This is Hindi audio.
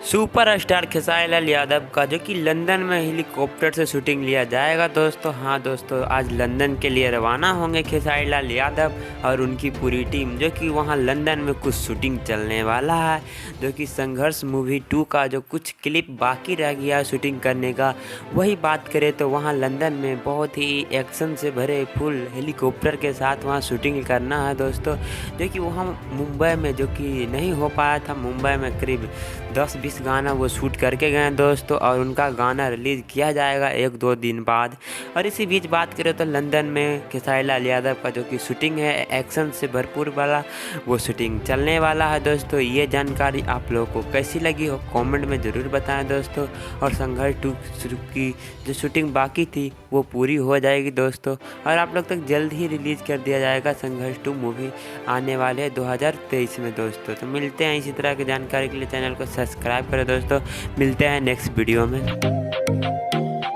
सुपरस्टार खेसारी लाल यादव का जो कि लंदन में हेलीकॉप्टर से शूटिंग लिया जाएगा दोस्तों। हाँ दोस्तों, आज लंदन के लिए रवाना होंगे खेसारी लाल यादव और उनकी पूरी टीम, जो कि वहाँ लंदन में कुछ शूटिंग चलने वाला है। जो कि संघर्ष मूवी 2 का जो कुछ क्लिप बाकी रह गया है शूटिंग करने का, वही बात करें तो वहाँ लंदन में बहुत ही एक्शन से भरे फुल हेलीकॉप्टर के साथ वहाँ शूटिंग करना है दोस्तों। जो कि वहाँ मुंबई में जो कि नहीं हो पाया था, मुंबई में करीब 10-20 गाना वो शूट करके गए हैं दोस्तों, और उनका गाना रिलीज़ किया जाएगा 1-2 दिन बाद। और इसी बीच बात करें तो लंदन में खेसारी लाल यादव का जो कि शूटिंग है एक्शन से भरपूर वाला, वो शूटिंग चलने वाला है दोस्तों। ये जानकारी आप लोगों को कैसी लगी हो कमेंट में ज़रूर बताएं दोस्तों। और संघर्ष 2 की जो शूटिंग बाकी थी वो पूरी हो जाएगी दोस्तों, और आप लोग तक जल्द ही रिलीज़ कर दिया जाएगा। संघर्ष 2 मूवी आने वाले 2023 में दोस्तों। तो मिलते हैं इसी तरह की जानकारी के लिए चैनल को सब्सक्राइब करें दोस्तों। मिलते हैं नेक्स्ट वीडियो में।